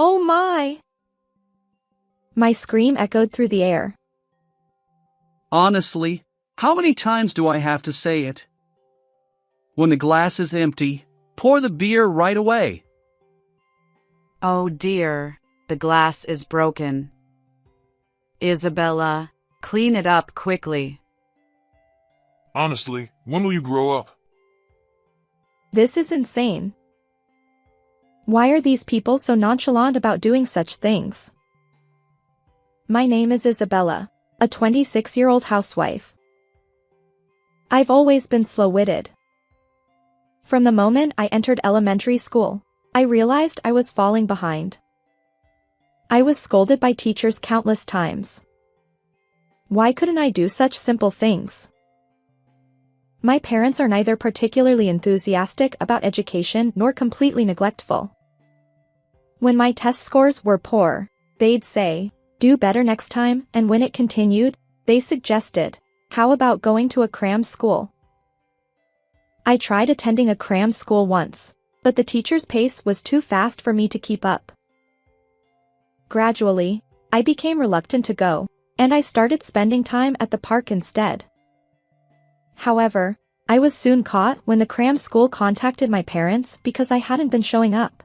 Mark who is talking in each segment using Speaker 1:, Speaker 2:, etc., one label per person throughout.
Speaker 1: Oh my! My scream echoed through the air.
Speaker 2: Honestly, how many times do I have to say it? When the glass is empty, pour the beer right away.
Speaker 3: Oh dear, the glass is broken. Isabella, clean it up quickly.
Speaker 4: Honestly, when will you grow up?
Speaker 1: This is insane. Why are these people so nonchalant about doing such things? My name is Isabella, a 26-year-old housewife. I've always been slow-witted. From the moment I entered elementary school, I realized I was falling behind. I was scolded by teachers countless times. Why couldn't I do such simple things? My parents are neither particularly enthusiastic about education nor completely neglectful. When my test scores were poor, they'd say, "Do better next time," and when it continued, they suggested, "How about going to a cram school?" I tried attending a cram school once, but the teacher's pace was too fast for me to keep up. Gradually, I became reluctant to go, and I started spending time at the park instead. However, I was soon caught when the cram school contacted my parents because I hadn't been showing up.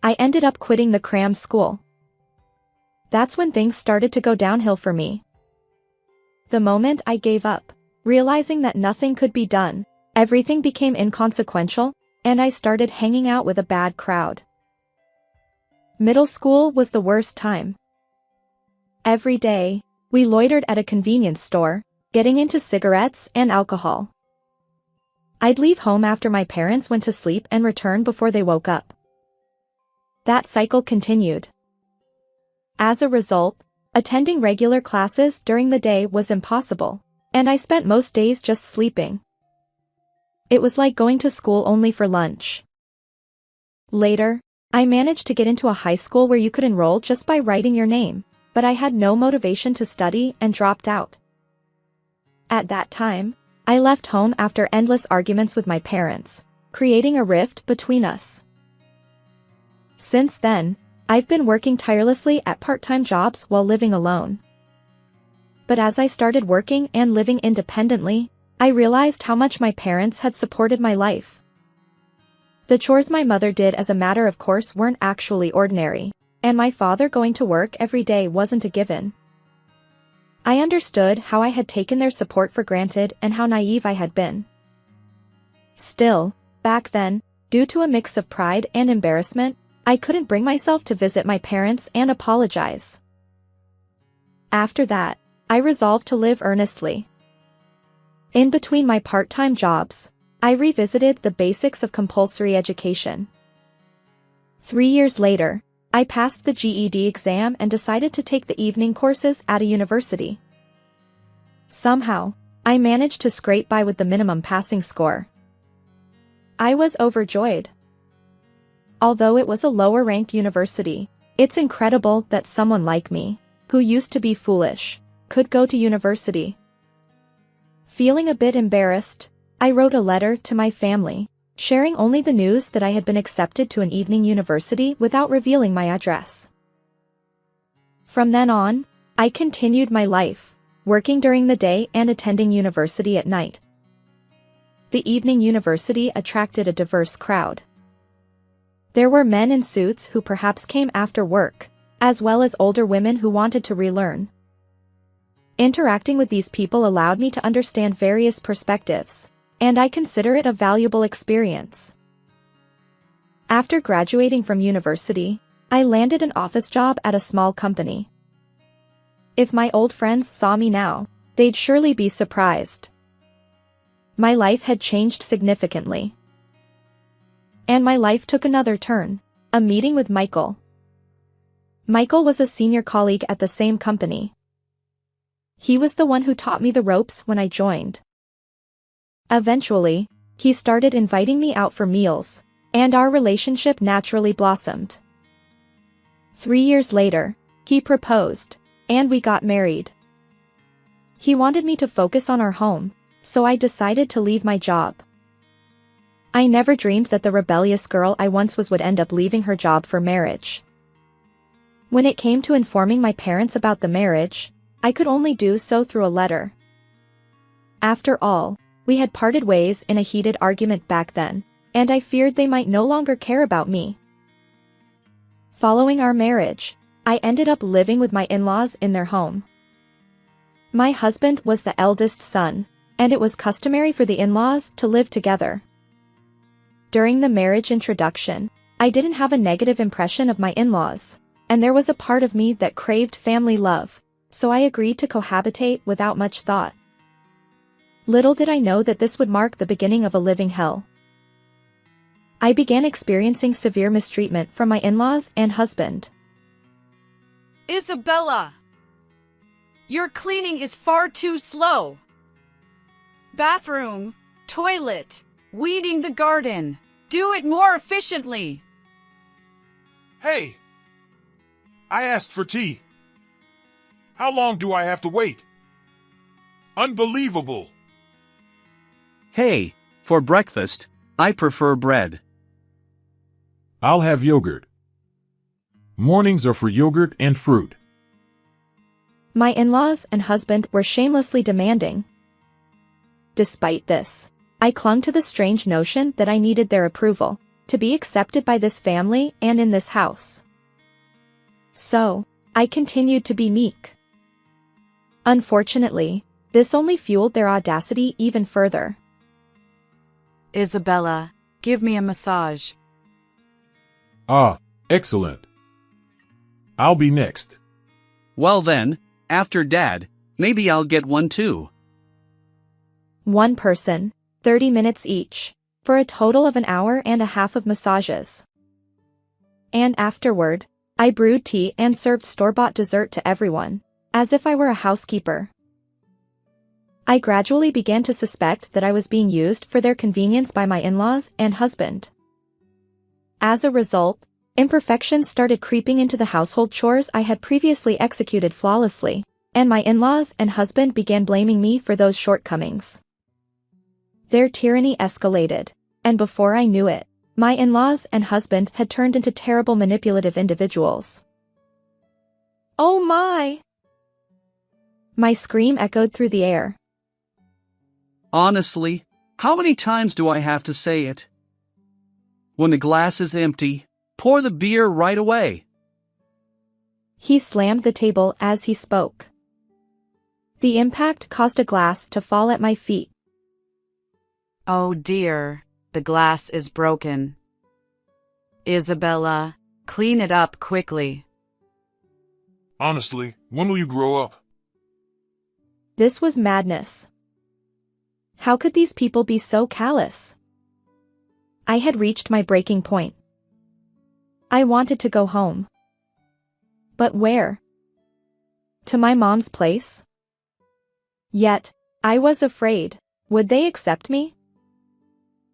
Speaker 1: I ended up quitting the cram school. That's when things started to go downhill for me. The moment I gave up, realizing that nothing could be done, everything became inconsequential, and I started hanging out with a bad crowd. Middle school was the worst time. Every day, we loitered at a convenience store, getting into cigarettes and alcohol. I'd leave home after my parents went to sleep and return before they woke up. That cycle continued. As a result, attending regular classes during the day was impossible, and I spent most days just sleeping. It was like going to school only for lunch. Later, I managed to get into a high school where you could enroll just by writing your name, but I had no motivation to study and dropped out. At that time, I left home after endless arguments with my parents, creating a rift between us. Since then, I've been working tirelessly at part-time jobs while living alone. But as I started working and living independently, I realized how much my parents had supported my life. The chores my mother did as a matter of course weren't actually ordinary, and my father going to work every day wasn't a given. I understood how I had taken their support for granted and how naive I had been. Still, back then, due to a mix of pride and embarrassment, I couldn't bring myself to visit my parents and apologize. After that, I resolved to live earnestly. In between my part-time jobs, I revisited the basics of compulsory education. 3 years later, I passed the GED exam and decided to take the evening courses at a university. Somehow, I managed to scrape by with the minimum passing score. I was overjoyed. Although it was a lower-ranked university, it's incredible that someone like me, who used to be foolish, could go to university. Feeling a bit embarrassed, I wrote a letter to my family, sharing only the news that I had been accepted to an evening university without revealing my address. From then on, I continued my life, working during the day and attending university at night. The evening university attracted a diverse crowd. There were men in suits who perhaps came after work, as well as older women who wanted to relearn. Interacting with these people allowed me to understand various perspectives, and I consider it a valuable experience. After graduating from university, I landed an office job at a small company. If my old friends saw me now, they'd surely be surprised. My life had changed significantly. And my life took another turn, a meeting with Michael. Michael was a senior colleague at the same company. He was the one who taught me the ropes when I joined. Eventually, he started inviting me out for meals, and our relationship naturally blossomed. 3 years later, he proposed, and we got married. He wanted me to focus on our home, so I decided to leave my job. I never dreamed that the rebellious girl I once was would end up leaving her job for marriage. When it came to informing my parents about the marriage, I could only do so through a letter. After all, we had parted ways in a heated argument back then, and I feared they might no longer care about me. Following our marriage, I ended up living with my in-laws in their home. My husband was the eldest son, and it was customary for the in-laws to live together. During the marriage introduction, I didn't have a negative impression of my in-laws, and there was a part of me that craved family love, so I agreed to cohabitate without much thought. Little did I know that this would mark the beginning of a living hell. I began experiencing severe mistreatment from my in-laws and husband.
Speaker 3: Isabella! Your cleaning is far too slow. Bathroom, toilet, weeding the garden. Do it more efficiently.
Speaker 4: Hey! I asked for tea. How long do I have to wait? Unbelievable!
Speaker 2: Hey, for breakfast, I prefer bread.
Speaker 4: I'll have yogurt. Mornings are for yogurt and fruit.
Speaker 1: My in-laws and husband were shamelessly demanding. Despite this, I clung to the strange notion that I needed their approval to be accepted by this family and in this house. So, I continued to be meek. Unfortunately, this only fueled their audacity even further.
Speaker 3: Isabella, give me a massage.
Speaker 4: Ah, excellent. I'll be next.
Speaker 2: Well then, after Dad, maybe I'll get one too.
Speaker 1: One person, 30 minutes each, for a total of an hour and a half of massages. And afterward, I brewed tea and served store-bought dessert to everyone, as if I were a housekeeper. I gradually began to suspect that I was being used for their convenience by my in-laws and husband. As a result, imperfections started creeping into the household chores I had previously executed flawlessly, and my in-laws and husband began blaming me for those shortcomings. Their tyranny escalated, and before I knew it, my in-laws and husband had turned into terrible manipulative individuals. Oh my! My scream echoed through the air.
Speaker 2: Honestly, how many times do I have to say it? When the glass is empty, pour the beer right away.
Speaker 1: He slammed the table as he spoke. The impact caused a glass to fall at my feet.
Speaker 3: Oh dear, the glass is broken. Isabella, clean it up quickly.
Speaker 4: Honestly, when will you grow up?
Speaker 1: This was madness. How could these people be so callous? I had reached my breaking point. I wanted to go home. But where? To my mom's place? Yet, I was afraid. Would they accept me?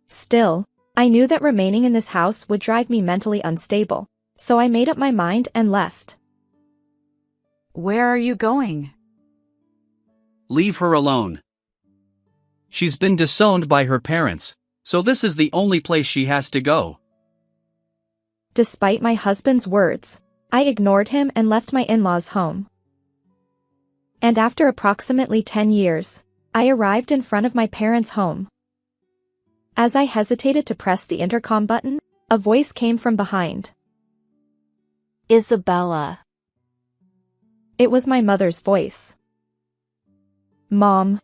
Speaker 1: Still, I knew that remaining in this house would drive me mentally unstable, so I made up my mind and left.
Speaker 3: Where are you going?
Speaker 2: Leave her alone. She's been disowned by her parents, so this is the only place she has to go.
Speaker 1: Despite my husband's words, I ignored him and left my in-laws' home. And after approximately 10 years, I arrived in front of my parents' home. As I hesitated to press the intercom button, a voice came from behind.
Speaker 3: Isabella.
Speaker 1: It was my mother's voice. Mom.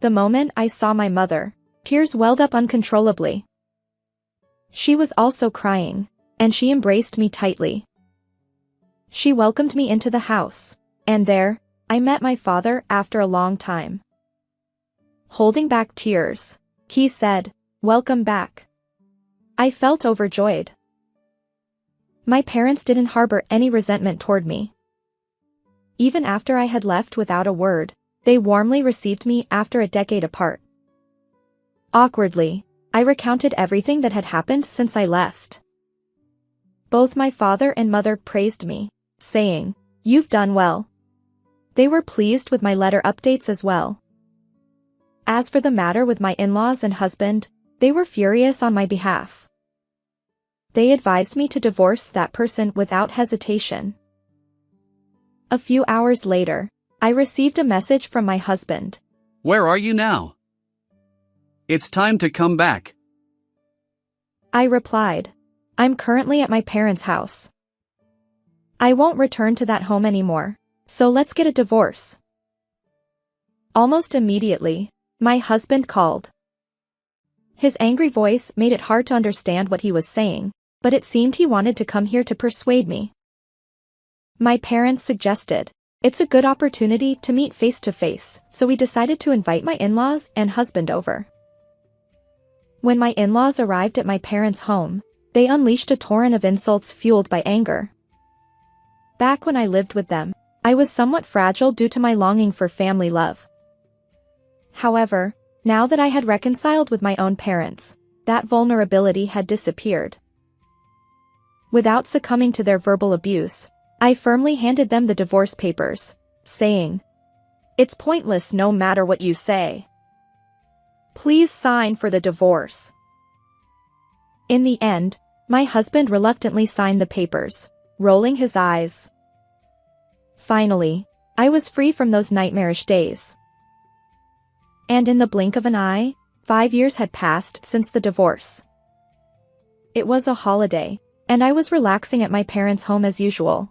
Speaker 1: The moment I saw my mother, tears welled up uncontrollably. She was also crying, and she embraced me tightly. She welcomed me into the house, and there, I met my father after a long time. Holding back tears, he said, "Welcome back." I felt overjoyed. My parents didn't harbor any resentment toward me. Even after I had left without a word, they warmly received me after a decade apart. Awkwardly, I recounted everything that had happened since I left. Both my father and mother praised me, saying, "You've done well." They were pleased with my letter updates as well. As for the matter with my in-laws and husband, They were furious on my behalf. They advised me to divorce that person without hesitation. A few hours later, I received a message from my husband.
Speaker 2: Where are you now? It's time to come back.
Speaker 1: I replied, I'm currently at my parents' house. I won't return to that home anymore, so let's get a divorce. Almost immediately, my husband called. His angry voice made it hard to understand what he was saying, but it seemed he wanted to come here to persuade me. My parents suggested, it's a good opportunity to meet face to face, so we decided to invite my in-laws and husband over. When my in-laws arrived at my parents' home, they unleashed a torrent of insults fueled by anger. Back when I lived with them, I was somewhat fragile due to my longing for family love. However, now that I had reconciled with my own parents, that vulnerability had disappeared. Without succumbing to their verbal abuse, I firmly handed them the divorce papers, saying, "It's pointless no matter what you say. Please sign for the divorce." In the end, my husband reluctantly signed the papers, rolling his eyes. Finally, I was free from those nightmarish days. And in the blink of an eye, 5 years had passed since the divorce. It was a holiday, and I was relaxing at my parents' home as usual.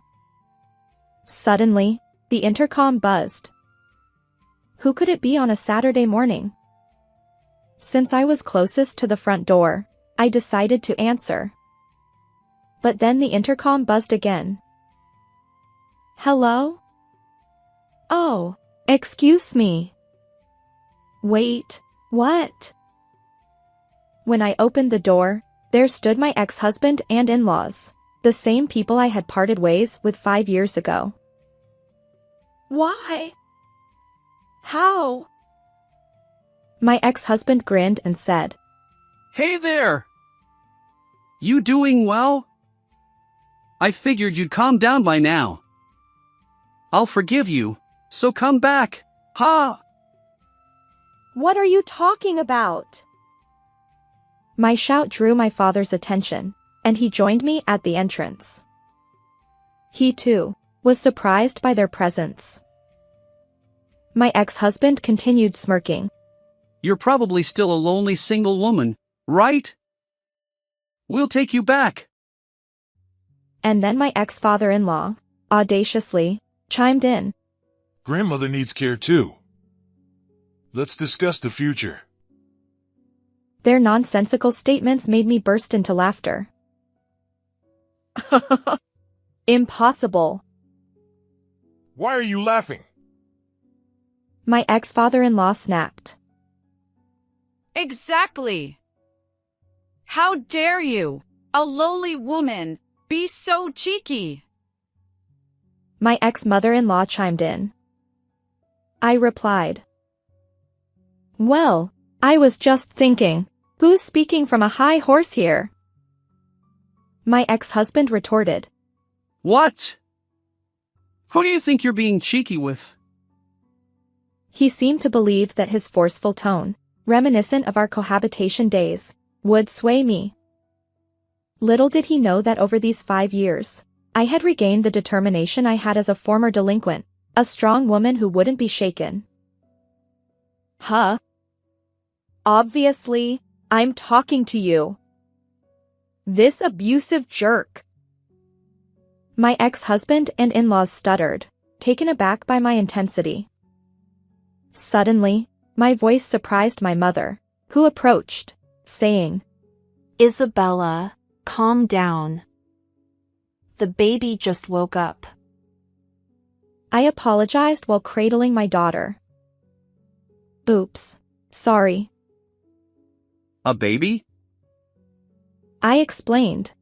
Speaker 1: Suddenly, the intercom buzzed. Who could it be on a Saturday morning? Since I was closest to the front door, I decided to answer. But then the intercom buzzed again. Hello? Oh, excuse me. Wait, what? When I opened the door, there stood my ex-husband and in-laws, the same people I had parted ways with 5 years ago. Why? How? My ex-husband grinned and said,
Speaker 2: Hey there! You doing well? I figured you'd calm down by now. I'll forgive you, so come back, ha!
Speaker 1: What are you talking about? My shout drew my father's attention, and he joined me at the entrance. He too was surprised by their presence. My ex-husband continued smirking.
Speaker 2: You're probably still a lonely single woman, right? We'll take you back.
Speaker 1: And then my ex-father-in-law, audaciously, chimed in.
Speaker 4: Grandmother needs care too. Let's discuss the future.
Speaker 1: Their nonsensical statements made me burst into laughter. Impossible.
Speaker 4: Why are you laughing?
Speaker 1: My ex-father-in-law snapped.
Speaker 3: Exactly. How dare you, a lowly woman, be so cheeky?
Speaker 1: My ex-mother-in-law chimed in. I replied. Well, I was just thinking, who's speaking from a high horse here? My ex-husband retorted.
Speaker 2: What? Who do you think you're being cheeky with?
Speaker 1: He seemed to believe that his forceful tone, reminiscent of our cohabitation days, would sway me. Little did he know that over these 5 years, I had regained the determination I had as a former delinquent, a strong woman who wouldn't be shaken. Huh? Obviously, I'm talking to you. This abusive jerk. My ex-husband and in-laws stuttered, taken aback by my intensity. Suddenly, my voice surprised my mother, who approached, saying,
Speaker 5: Isabella, calm down. The baby just woke up.
Speaker 1: I apologized while cradling my daughter. Oops, sorry.
Speaker 2: A baby?
Speaker 1: I explained.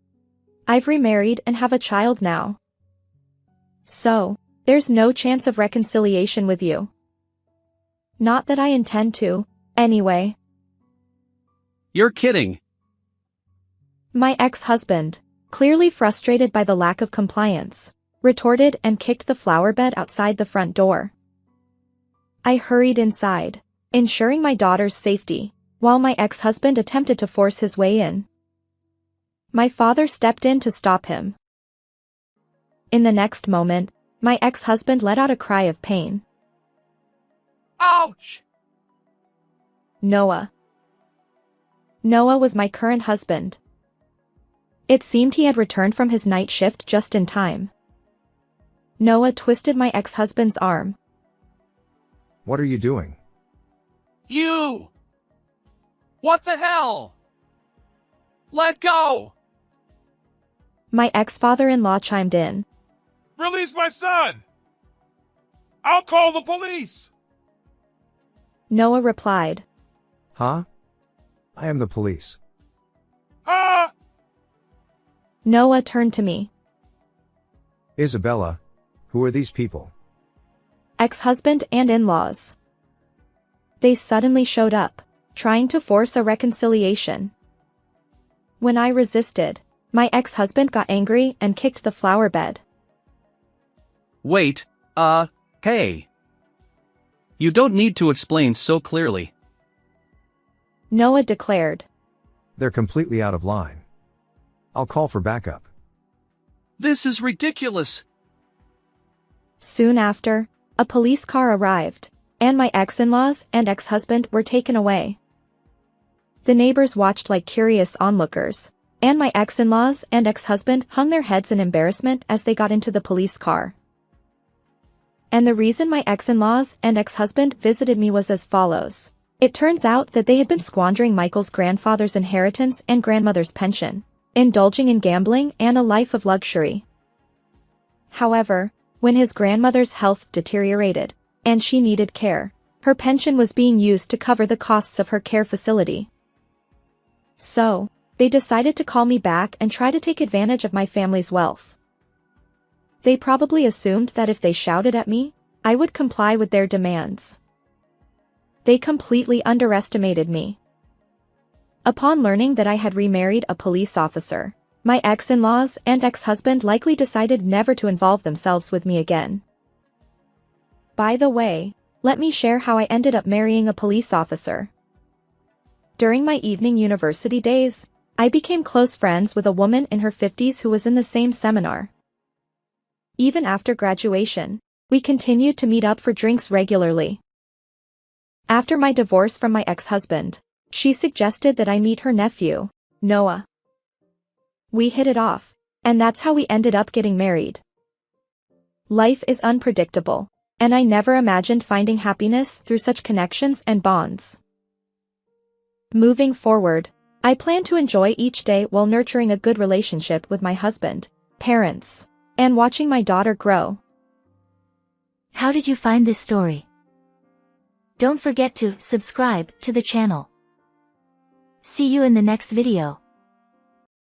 Speaker 1: I've remarried and have a child now. So, there's no chance of reconciliation with you. Not that I intend to, anyway.
Speaker 2: You're kidding.
Speaker 1: My ex-husband, clearly frustrated by the lack of compliance, retorted and kicked the flower bed outside the front door. I hurried inside, ensuring my daughter's safety, while my ex-husband attempted to force his way in. My father stepped in to stop him. In the next moment, my ex-husband let out a cry of pain.
Speaker 2: Ouch!
Speaker 1: Noah. Noah was my current husband. It seemed he had returned from his night shift just in time. Noah twisted my ex-husband's arm.
Speaker 6: What are you doing?
Speaker 2: You! What the hell? Let go!
Speaker 1: My ex-father-in-law chimed in.
Speaker 4: Release my son! I'll call the police!
Speaker 1: Noah replied.
Speaker 6: Huh? I am the police.
Speaker 4: Ah!
Speaker 1: Noah turned to me.
Speaker 6: Isabella, who are these people?
Speaker 1: Ex-husband and in-laws. They suddenly showed up, trying to force a reconciliation. When I resisted, my ex-husband got angry and kicked the flower bed.
Speaker 2: Wait, hey. You don't need to explain so clearly.
Speaker 1: Noah declared.
Speaker 6: They're completely out of line. I'll call for backup.
Speaker 2: This is ridiculous.
Speaker 1: Soon after, a police car arrived, and my ex-in-laws and ex-husband were taken away. The neighbors watched like curious onlookers, and my ex-in-laws and ex-husband hung their heads in embarrassment as they got into the police car. And the reason my ex-in-laws and ex-husband visited me was as follows. It turns out that they had been squandering Michael's grandfather's inheritance and grandmother's pension, indulging in gambling and a life of luxury. However, when his grandmother's health deteriorated, and she needed care, her pension was being used to cover the costs of her care facility. So, they decided to call me back and try to take advantage of my family's wealth. They probably assumed that if they shouted at me, I would comply with their demands. They completely underestimated me. Upon learning that I had remarried a police officer, my ex-in-laws and ex-husband likely decided never to involve themselves with me again. By the way, let me share how I ended up marrying a police officer. During my evening university days, I became close friends with a woman in her 50s who was in the same seminar. Even after graduation, we continued to meet up for drinks regularly. After my divorce from my ex-husband, she suggested that I meet her nephew, Noah. We hit it off, and that's how we ended up getting married. Life is unpredictable, and I never imagined finding happiness through such connections and bonds. Moving forward, I plan to enjoy each day while nurturing a good relationship with my husband, parents, and watching my daughter grow.
Speaker 7: How did you find this story? Don't forget to subscribe to the channel. See you in the next video.